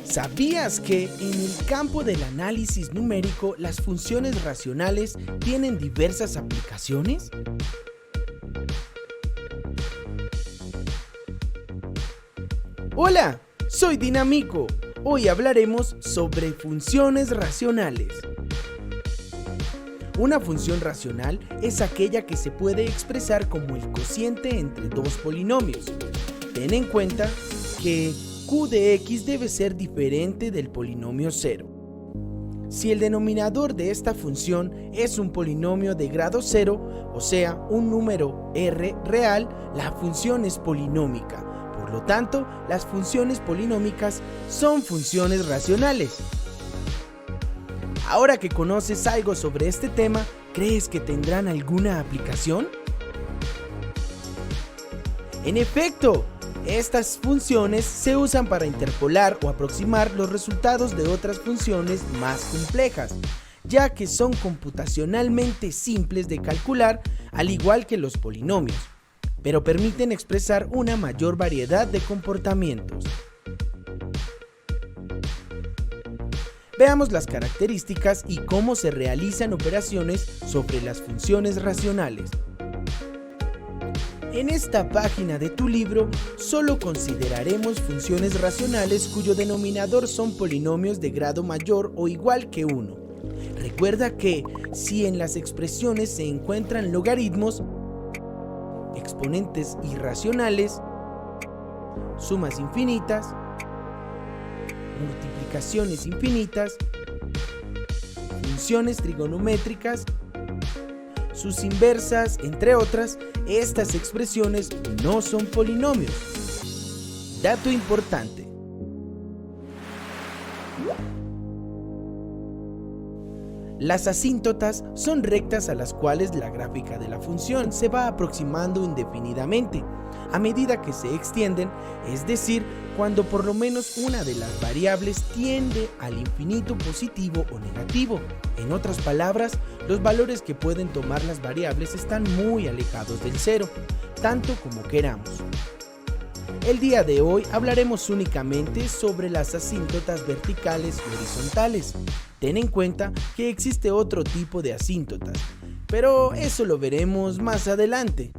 ¿Sabías que en el campo del análisis numérico las funciones racionales tienen diversas aplicaciones? Hola, soy Dinamico. Hoy hablaremos sobre funciones racionales. Una función racional es aquella que se puede expresar como el cociente entre dos polinomios. Ten en cuenta que q de x debe ser diferente del polinomio 0. Si el denominador de esta función es un polinomio de grado 0, o sea, un número r real, la función es polinómica. Por lo tanto, las funciones polinómicas son funciones racionales. Ahora que conoces algo sobre este tema, ¿crees que tendrán alguna aplicación? En efecto, estas funciones se usan para interpolar o aproximar los resultados de otras funciones más complejas, ya que son computacionalmente simples de calcular, al igual que los polinomios, pero permiten expresar una mayor variedad de comportamientos. Veamos las características y cómo se realizan operaciones sobre las funciones racionales. En esta página de tu libro solo consideraremos funciones racionales cuyo denominador son polinomios de grado mayor o igual que 1. Recuerda que si en las expresiones se encuentran logaritmos, exponentes irracionales, sumas infinitas, multiplicaciones infinitas, funciones trigonométricas, sus inversas, entre otras, estas expresiones no son polinomios. Dato importante. Las asíntotas son rectas a las cuales la gráfica de la función se va aproximando indefinidamente a medida que se extienden, es decir, cuando por lo menos una de las variables tiende al infinito positivo o negativo. En otras palabras, los valores que pueden tomar las variables están muy alejados del cero, tanto como queramos. El día de hoy hablaremos únicamente sobre las asíntotas verticales y horizontales. Ten en cuenta que existe otro tipo de asíntotas, pero eso lo veremos más adelante.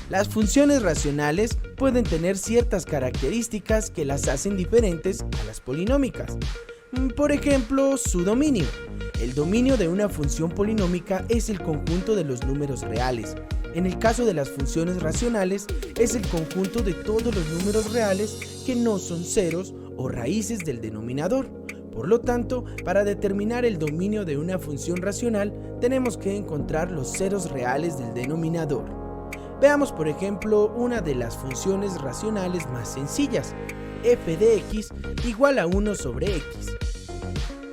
Las funciones racionales pueden tener ciertas características que las hacen diferentes a las polinómicas. Por ejemplo, su dominio. El dominio de una función polinómica es el conjunto de los números reales. En el caso de las funciones racionales, es el conjunto de todos los números reales que no son ceros o raíces del denominador. Por lo tanto, para determinar el dominio de una función racional, tenemos que encontrar los ceros reales del denominador. Veamos, por ejemplo, una de las funciones racionales más sencillas, f de x igual a 1 sobre x.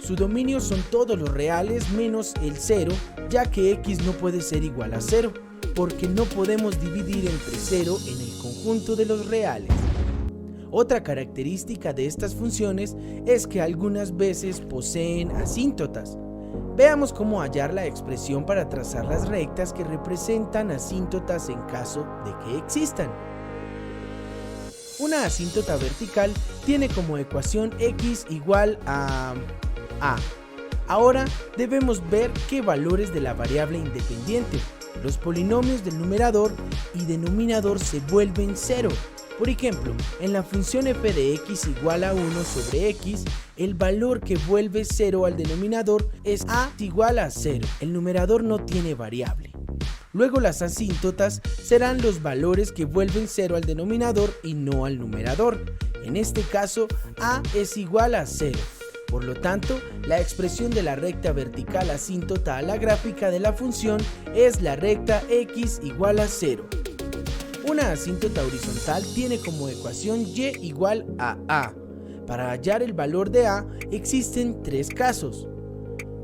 Su dominio son todos los reales menos el 0, ya que x no puede ser igual a 0, porque no podemos dividir entre 0 en el conjunto de los reales. Otra característica de estas funciones es que algunas veces poseen asíntotas. Veamos cómo hallar la expresión para trazar las rectas que representan asíntotas en caso de que existan. Una asíntota vertical tiene como ecuación x igual a a. Ahora debemos ver qué valores de la variable independiente, los polinomios del numerador y denominador, se vuelven 0. Por ejemplo, en la función f de x igual a 1 sobre x, el valor que vuelve 0 al denominador es a igual a 0. El numerador no tiene variable. Luego las asíntotas serán los valores que vuelven 0 al denominador y no al numerador. En este caso, a es igual a 0. Por lo tanto, la expresión de la recta vertical asíntota a la gráfica de la función es la recta x igual a 0. Una asíntota horizontal tiene como ecuación y igual a a. Para hallar el valor de a existen tres casos.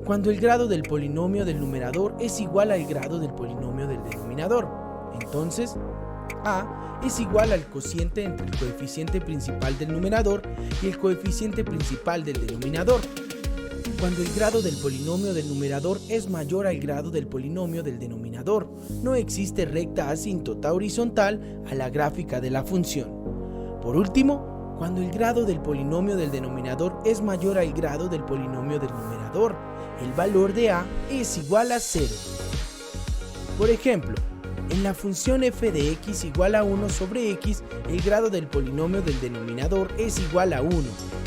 Cuando el grado del polinomio del numerador es igual al grado del polinomio del denominador, entonces a es igual al cociente entre el coeficiente principal del numerador y el coeficiente principal del denominador. Cuando el grado del polinomio del numerador es mayor al grado del polinomio del denominador, no existe recta asíntota horizontal a la gráfica de la función. Por último, cuando el grado del polinomio del denominador es mayor al grado del polinomio del numerador. El valor de a es igual a 0. Por ejemplo, en la función f de x igual a 1 sobre x, el grado del polinomio del denominador es igual a 1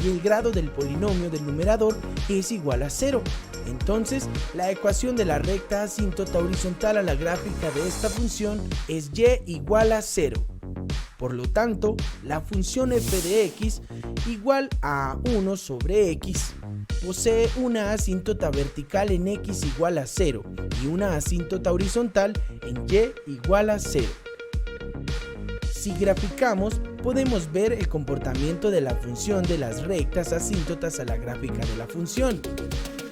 y el grado del polinomio del numerador es igual a 0. Entonces, la ecuación de la recta asíntota horizontal a la gráfica de esta función es y igual a 0. Por lo tanto, la función f de x igual a 1 sobre x posee una asíntota vertical en x igual a 0 y una asíntota horizontal en y igual a 0. Si graficamos, podemos ver el comportamiento de la función de las rectas asíntotas a la gráfica de la función.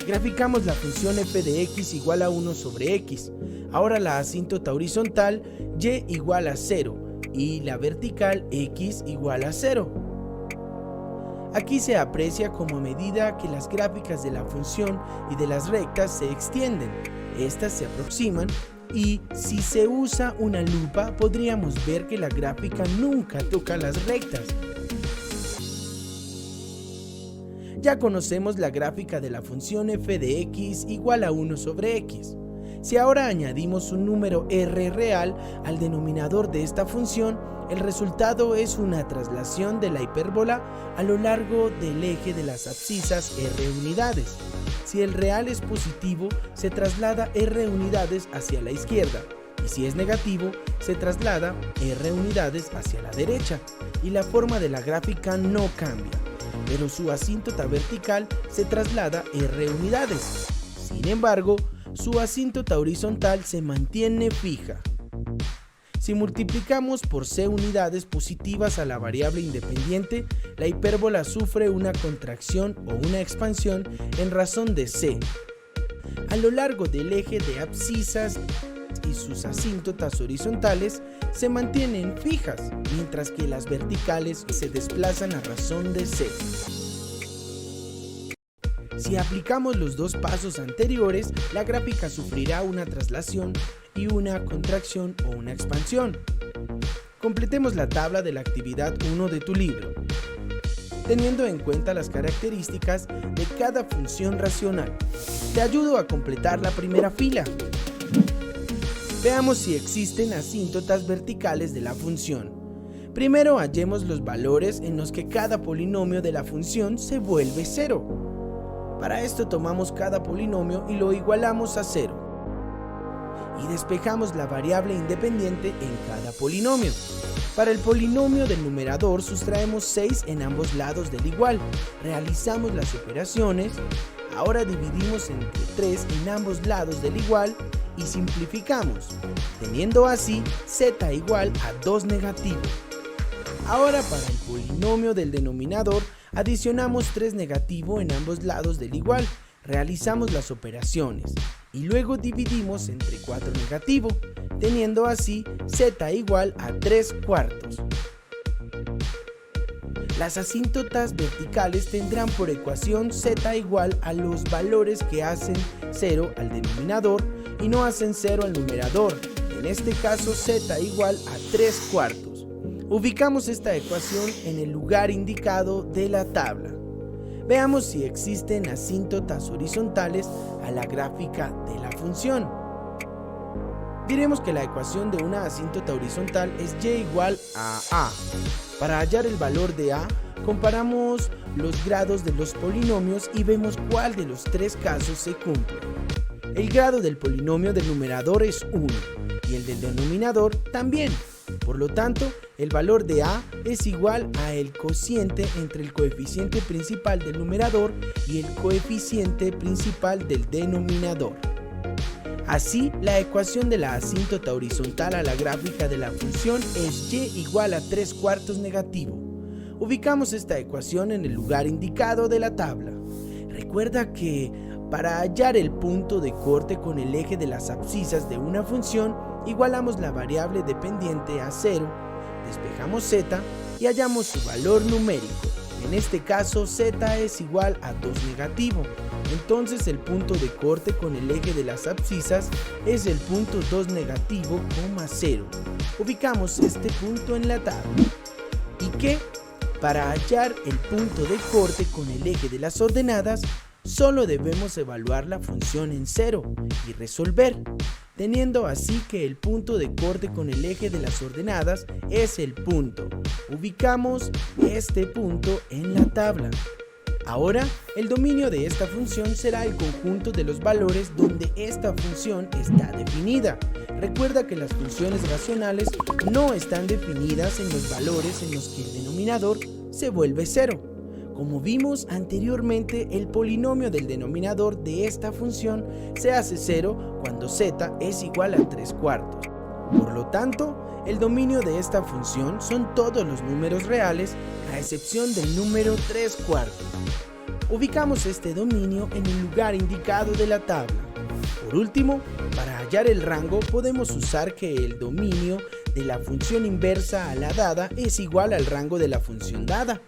Graficamos la función f de x igual a 1 sobre x. Ahora la asíntota horizontal y igual a 0 y la vertical x igual a 0. Aquí se aprecia como a medida que las gráficas de la función y de las rectas se extienden, estas se aproximan y si se usa una lupa podríamos ver que la gráfica nunca toca las rectas. Ya conocemos la gráfica de la función f de x igual a 1 sobre x. Si ahora añadimos un número r real al denominador de esta función, el resultado es una traslación de la hipérbola a lo largo del eje de las abscisas r unidades. Si el real es positivo, se traslada r unidades hacia la izquierda, y si es negativo, se traslada r unidades hacia la derecha, y la forma de la gráfica no cambia, pero su asíntota vertical se traslada r unidades. Sin embargo, su asíntota horizontal se mantiene fija. Si multiplicamos por c unidades positivas a la variable independiente, la hipérbola sufre una contracción o una expansión en razón de c. A lo largo del eje de abscisas y sus asíntotas horizontales se mantienen fijas, mientras que las verticales se desplazan a razón de c. Si aplicamos los dos pasos anteriores, la gráfica sufrirá una traslación y una contracción o una expansión. Completemos la tabla de la actividad 1 de tu libro, teniendo en cuenta las características de cada función racional. Te ayudo a completar la primera fila. Veamos si existen asíntotas verticales de la función. Primero hallemos los valores en los que cada polinomio de la función se vuelve 0. Para esto tomamos cada polinomio y lo igualamos a 0. Y despejamos la variable independiente en cada polinomio. Para el polinomio del numerador sustraemos 6 en ambos lados del igual. Realizamos las operaciones. Ahora dividimos entre 3 en ambos lados del igual y simplificamos, teniendo así z igual a 2 negativo. Ahora para el polinomio del denominador adicionamos 3 negativo en ambos lados del igual, realizamos las operaciones y luego dividimos entre 4 negativo, teniendo así z igual a 3 cuartos. Las asíntotas verticales tendrán por ecuación z igual a los valores que hacen 0 al denominador y no hacen 0 al numerador, en este caso z igual a 3 cuartos. Ubicamos esta ecuación en el lugar indicado de la tabla. Veamos si existen asíntotas horizontales a la gráfica de la función. Diremos que la ecuación de una asíntota horizontal es y igual a a. Para hallar el valor de a, comparamos los grados de los polinomios y vemos cuál de los 3 casos se cumple. El grado del polinomio del numerador es 1 y el del denominador también. Por lo tanto, el valor de a es igual a el cociente entre el coeficiente principal del numerador y el coeficiente principal del denominador. Así, la ecuación de la asíntota horizontal a la gráfica de la función es y igual a 3 cuartos negativo. Ubicamos esta ecuación en el lugar indicado de la tabla. Recuerda que para hallar el punto de corte con el eje de las abscisas de una función, igualamos la variable dependiente a 0, despejamos z y hallamos su valor numérico. En este caso z es igual a 2 negativo. Entonces el punto de corte con el eje de las abscisas es el punto 2 negativo, 0. Ubicamos este punto en la tabla. ¿Y qué? Para hallar el punto de corte con el eje de las ordenadas, solo debemos evaluar la función en 0 y resolver, teniendo así que el punto de corte con el eje de las ordenadas es el punto. Ubicamos este punto en la tabla. Ahora, el dominio de esta función será el conjunto de los valores donde esta función está definida. Recuerda que las funciones racionales no están definidas en los valores en los que el denominador se vuelve 0. Como vimos anteriormente, el polinomio del denominador de esta función se hace 0 cuando z es igual a 3/4. Por lo tanto, el dominio de esta función son todos los números reales, a excepción del número 3/4. Ubicamos este dominio en el lugar indicado de la tabla. Por último, para hallar el rango podemos usar que el dominio de la función inversa a la dada es igual al rango de la función dada.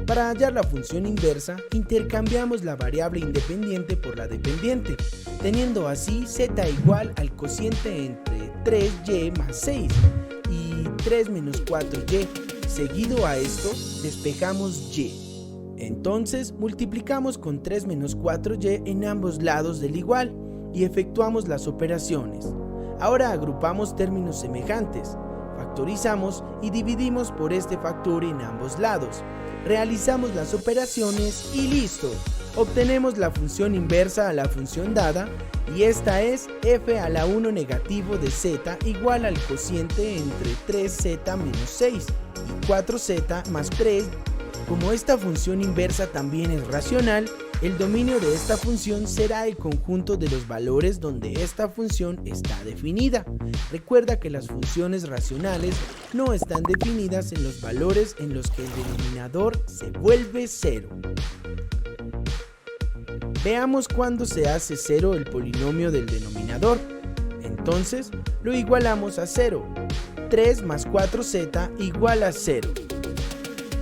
Para hallar la función inversa, intercambiamos la variable independiente por la dependiente, teniendo así z igual al cociente entre 3y más 6 y 3 menos 4y. Seguido a esto, despejamos y. Entonces, multiplicamos con 3 menos 4y en ambos lados del igual y efectuamos las operaciones. Ahora agrupamos términos semejantes, factorizamos y dividimos por este factor en ambos lados. Realizamos las operaciones y listo. Obtenemos la función inversa a la función dada y esta es f a la 1 negativo de z igual al cociente entre 3z menos 6 y 4z más 3. Como esta función inversa también es racional, el dominio de esta función será el conjunto de los valores donde esta función está definida. Recuerda que las funciones racionales no están definidas en los valores en los que el denominador se vuelve 0. Veamos cuándo se hace 0 el polinomio del denominador. Entonces, lo igualamos a 0. 3 más 4z igual a 0.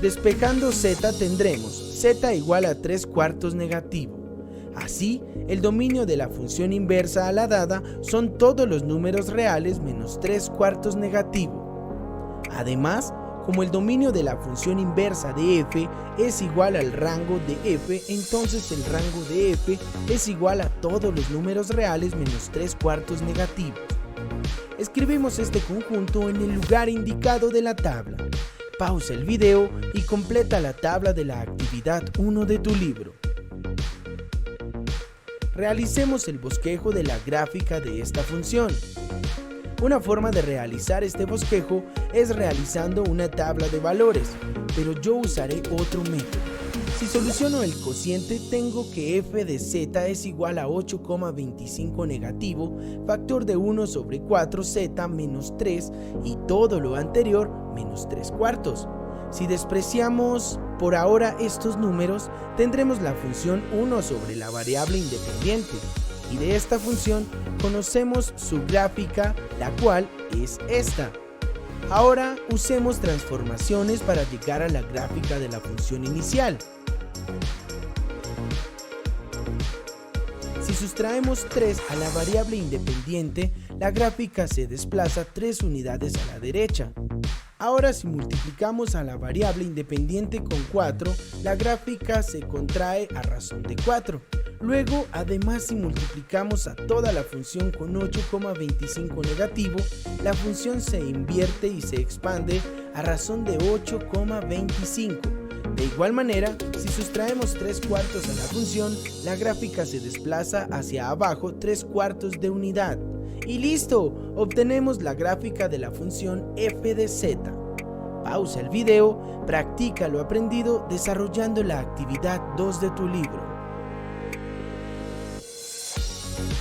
Despejando z tendremos z igual a 3/4 negativo. Así, el dominio de la función inversa a la dada son todos los números reales menos 3/4 negativo. Además, como el dominio de la función inversa de f es igual al rango de f, entonces el rango de f es igual a todos los números reales menos 3/4 negativos. Escribimos este conjunto en el lugar indicado de la tabla. Pausa el video y completa la tabla de la actividad 1 de tu libro. Realicemos el bosquejo de la gráfica de esta función. Una forma de realizar este bosquejo es realizando una tabla de valores, pero yo usaré otro método. Si soluciono el cociente, tengo que f de z es igual a 8,25 negativo, factor de 1 sobre 4z menos 3 y todo lo anterior menos 3/4. Si despreciamos por ahora estos números, tendremos la función 1 sobre la variable independiente. Y de esta función conocemos su gráfica, la cual es esta. Ahora usemos transformaciones para llegar a la gráfica de la función inicial. Si sustraemos 3 a la variable independiente, la gráfica se desplaza 3 unidades a la derecha. Ahora, si multiplicamos a la variable independiente con 4, la gráfica se contrae a razón de 4. Luego, además, si multiplicamos a toda la función con 8,25 negativo, la función se invierte y se expande a razón de 8,25. De igual manera, si sustraemos 3/4 a la función, la gráfica se desplaza hacia abajo 3/4 de unidad. Y listo, obtenemos la gráfica de la función f de z. Pausa el video, practica lo aprendido desarrollando la actividad 2 de tu libro.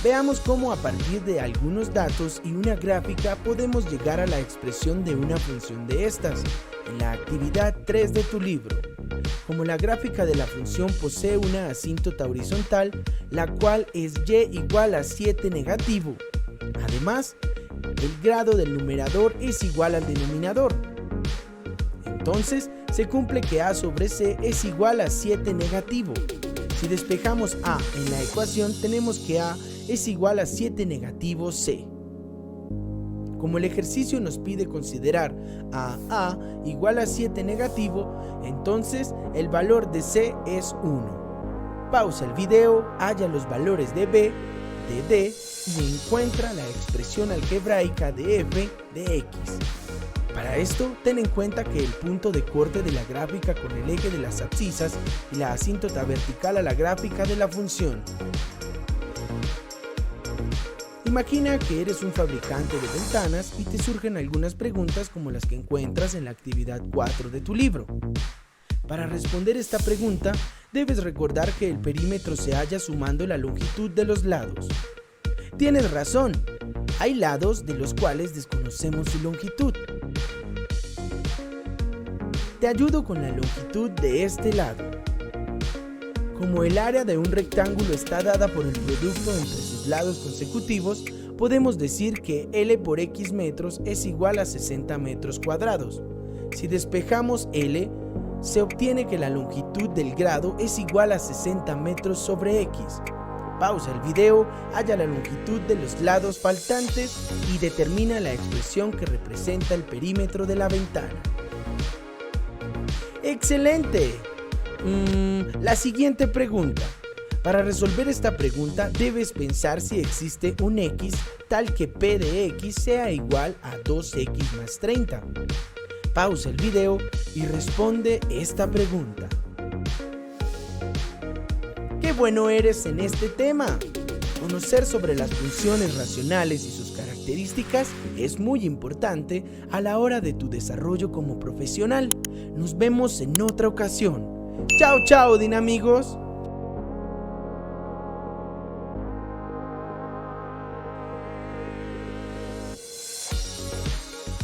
Veamos cómo a partir de algunos datos y una gráfica podemos llegar a la expresión de una función de estas, en la actividad 3 de tu libro. Como la gráfica de la función posee una asíntota horizontal, la cual es y igual a 7 negativo. Además, el grado del numerador es igual al denominador. Entonces, se cumple que a sobre c es igual a 7 negativo. Si despejamos a en la ecuación, tenemos que a es igual a 7 negativo c. Como el ejercicio nos pide considerar a igual a 7 negativo, entonces el valor de C es 1. Pausa el video, halla los valores de B, de D y encuentra la expresión algebraica de f de x. Para esto, ten en cuenta que el punto de corte de la gráfica con el eje de las abscisas y la asíntota vertical a la gráfica de la función. Imagina que eres un fabricante de ventanas y te surgen algunas preguntas como las que encuentras en la actividad 4 de tu libro. Para responder esta pregunta, debes recordar que el perímetro se halla sumando la longitud de los lados. Tienes razón, hay lados de los cuales desconocemos su longitud. Te ayudo con la longitud de este lado. Como el área de un rectángulo está dada por el producto entre sus lados consecutivos, podemos decir que L por X metros es igual a 60 metros cuadrados. Si despejamos L, se obtiene que la longitud del grado es igual a 60 metros sobre X. Pausa el video, halla la longitud de los lados faltantes y determina la expresión que representa el perímetro de la ventana. ¡Excelente! La siguiente pregunta. Para resolver esta pregunta debes pensar si existe un x tal que p de x sea igual a 2x más 30. Pausa el video y responde esta pregunta. ¡Qué bueno eres en este tema! Conocer sobre las funciones racionales y sus características es muy importante a la hora de tu desarrollo como profesional. Nos vemos en otra ocasión. ¡Chao, chao, Dinamigos!